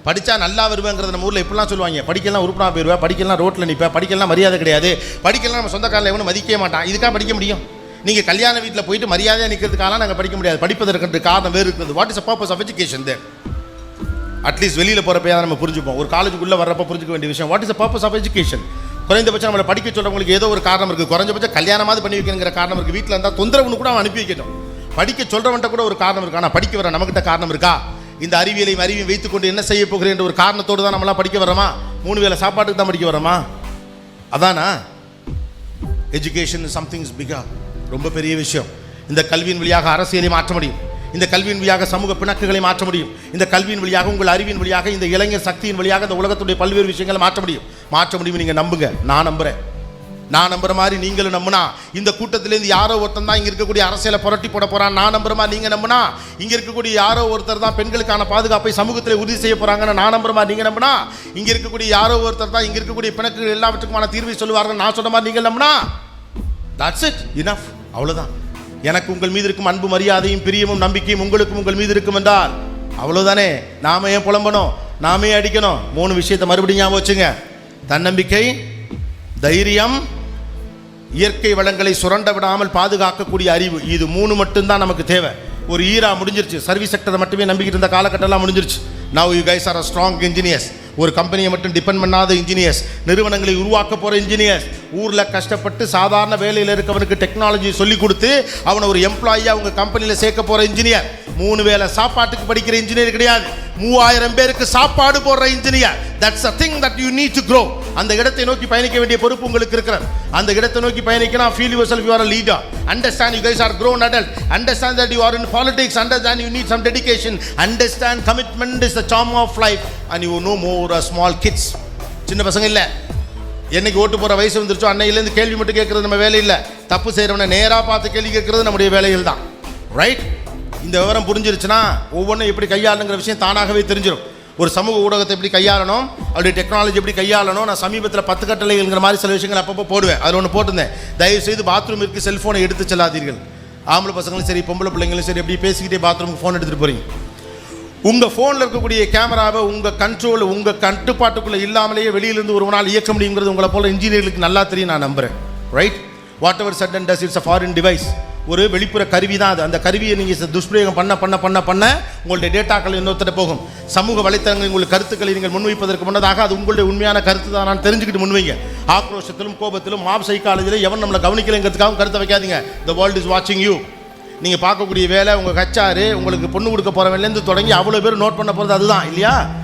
படித்தா நல்லா வருவேங்கிறது நம்ம ஊரில் இப்படிலாம் சொல்லுவாங்க. படிக்கலாம் உருப்படா போயிடுவேன், படிக்கலாம் ரோட்டில் நிற்பேன், படிக்கலாம் மரியாதை கிடையாது, படிக்கலாம் நம்ம சொந்தக்காரில் எவனும் மதிக்கவே மாட்டான். இதுக்காக படிக்க முடியும்? நீங்கள் கல்யாண வீட்டில் போயிட்டு மரியாதையாக நிற்கிறதுக்காக நாங்கள் படிக்க முடியாது. படிப்பதற்கு காரணம் வேறு இருக்குது. What is a purpose of education there? At least வெளியில் போகிறப்ப நம்ம புரிஞ்சுப்போம். ஒரு காலேஜுக்குள்ளே வர்றப்போ புரிஞ்சுக்க வேண்டிய விஷயம். What is a purpose of education? குறைந்தபட்சம் நம்மளை படிக்க சொல்கிறவங்களுக்கு ஏதோ ஒரு காரணம் இருக்குது. குறைஞ்சபட்சம் கல்யாணமாவது பண்ணி வைக்கணுங்கிற காரணம் இருக்குது. வீட்டில் இருந்தால் தொந்தரவுன்னு கூட அவன் அனுப்பி வைக்கணும். படிக்க சொல்கிறவன்ட்ட கூட ஒரு காரணம் இருக்கா? ஆனால் படிக்க வர நம்மகிட்ட காரணம் இருக்கா? இந்த அறிவியலையும் வைத்துக்கொண்டு என்ன செய்ய போகிறேன் என்ற ஒரு காரணத்தோடு தான் நம்மளாம் படிக்க வரோமா? 3 வேளை சாப்பாட்டுக்கு தான் படிக்க வரோமா? அதானா? Education something is bigger. ரொம்ப பெரிய விஷயம். இந்த கல்வியின் வழியாக அரசியலை மாற்ற முடியும். இந்த கல்வியின் வழியாக சமூக பிணக்குகளை மாற்ற முடியும். இந்த கல்வியின் வழியாக, உங்கள் அறிவின் வழியாக, இந்த இளைஞர் சக்தியின் வழியாக இந்த உலகத்துடைய பல்வேறு விஷயங்களை மாற்ற முடியும். நீங்கள் நம்புங்க. நான் நம்புற மாதிரி நீங்களும் நம்புனா, இந்த கூட்டத்திலேருந்து யாரோ ஒருத்தர் தான் இங்கே இருக்கக்கூடிய அரசியலை புரட்டி போட போறான். நான் நம்புற மாதிரி நீங்கள் நம்புனா, இங்கே இருக்கக்கூடிய யாரோ ஒருத்தர் தான் பெண்களுக்கான பாதுகாப்பை சமூகத்தில் உறுதி செய்ய போறாங்கன்னு நான் நம்புற மாதிரி நீங்கள் நம்புனா, இங்கே இருக்கக்கூடிய யாரோ ஒருத்தர் தான் இங்கே இருக்கக்கூடிய பிணக்குகள் எல்லாவற்றுக்குமான தீர்வை சொல்லுவார்கள் நான் சொன்ன மாதிரி நீங்கள் நம்புனா, தட்ஸ் இட், இனஃப். அவ்வளோதான். எனக்கு உங்கள் மீது இருக்கும் அன்பு, மரியாதையும், பிரியமும், நம்பிக்கையும் உங்களுக்கும் உங்கள் மீது இருக்கும் என்றால் அவ்வளோதானே. நாம ஏன் புலம்பணும்? நாமே அடிக்கணும்? 3 விஷயத்தை மறுபடியும் ஞாபகம் வச்சுங்க. தன்னம்பிக்கை, தைரியம், இயற்கை வளங்களை சுரண்ட விடாமல் பாதுகாக்கக்கூடிய அறிவு. இது 3 மட்டும்தான் நமக்கு தேவை. ஒரு ஈரா முடிஞ்சிருச்சு. சர்வீஸ் செக்டரை மட்டுமே நம்பிக்கிட்டு இருந்த காலகட்டம்லாம் முடிஞ்சிருச்சு. Now you guys are strong engineers. ஒரு கம்பெனியை மட்டும் டிபெண்ட் பண்ணாத இன்ஜினியர்ஸ், நிறுவனங்களை உருவாக்க போகிற இன்ஜினியர்ஸ், ஊரில் கஷ்டப்பட்டு சாதாரண வேலையில் இருக்கவனுக்கு டெக்னாலஜி சொல்லி கொடுத்து அவனை ஒரு எம்ப்ளாயியாக அவங்க கம்பெனியில் சேர்க்க போகிற இன்ஜினியர். 3 வேளை சாப்பாட்டுக்கு படிக்கிற இன்ஜினியர் கிடையாது, 3000 பேருக்கு சாப்பாடு போடுற engineer. That's a thing that you need to grow. அந்த இடத்தை நோக்கி பயணிக்க வேண்டிய பொறுப்பு உங்களுக்கு இருக்கிறது. அந்த இடத்தை நோக்கி பயணிக்கணும். Feel yourself you are a leader. Understand you guys are grown adult. Understand that you are in politics. Understand you need some dedication. Understand commitment is the charm of life. And you know more small kids. சின்ன பசங்க இல்லை. என்னைக்கு ஓட்டு போகிற வயசு வந்துருச்சோ அன்னையிலேருந்து கேள்வி மட்டும் கேட்குறது நம்ம வேலை இல்லை. தப்பு செய்கிறவனை நேராக பார்த்து கேள்வி கேட்குறது நம்முடைய வேலைகள் தான். ரைட்? இந்த விவரம் புரிஞ்சிருச்சுன்னா ஒவ்வொன்றும் எப்படி கையாளுங்கிற விஷயம் தானாகவே தெரிஞ்சிடும். ஒரு சமூக ஊடகத்தை எப்படி கையாளணும், அப்படி டெக்னாலஜி எப்படி கையாளணும். நான் சமீபத்தில் 10 கட்டளைங்கிற மாதிரி சில விஷயங்கள் அப்பப்போ போடுவேன். அதில் ஒன்று போட்டிருந்தேன். தயவுசெய்து பாத்ரூமிற்கு செல்ஃபோனை எடுத்து செல்லாதீர்கள். ஆம்பளை பசங்களும் சரி, பொம்பளை பிள்ளைங்களும் சரி, எப்படி பேசிக்கிட்டே பாத்ரூமுக்கு ஃபோன் எடுத்துகிட்டு போகிறீங்க. உங்கள் ஃபோனில் இருக்கக்கூடிய கேமராவை உங்கள் கண்ட்ரோல், உங்கள் கட்டுப்பாட்டுக்குள்ளே இல்லாமலேயே வெளியிலிருந்து ஒரு நாள் இயக்க முடியுங்கிறது உங்களை போல இன்ஜினியர்களுக்கு நல்லா தெரியும், நான் நம்புகிறேன். Right? Whatever such and does it's a foreign device. ஒரு வெளிப்புற கருவி தான் அது. அந்த கருவியை நீங்கள் துஷ்பிரயோகம் பண்ண உங்களுடைய டேட்டாக்கள் இன்னொருத்தர போகும். சமூக வலைத்தளங்களில் உங்கள் கருத்துக்களை நீங்கள் முன்வைப்பதற்கு முன்னதாக அது உங்களுடைய உண்மையான கருத்து தான் நான் தெரிஞ்சுக்கிட்டு முன்வைங்க. ஆக்ரோஷத்திலும் கோபத்திலும் மாப் சைக்காலஜியில் எவன் நம்மளை கவனிக்கலைங்கிறதுக்காகவும் கருத்தை வைக்காதீங்க. த வேர்ல்ட் இஸ் வாட்சிங் யூ. நீங்கள் பார்க்கக்கூடிய வேலை, உங்கள் கச்சாரு, உங்களுக்கு பொண்ணு கொடுக்க போகிறவன்லேருந்து தொடங்கி அவ்வளோ பேர் நோட் பண்ண போகிறது அதுதான் இல்லையா?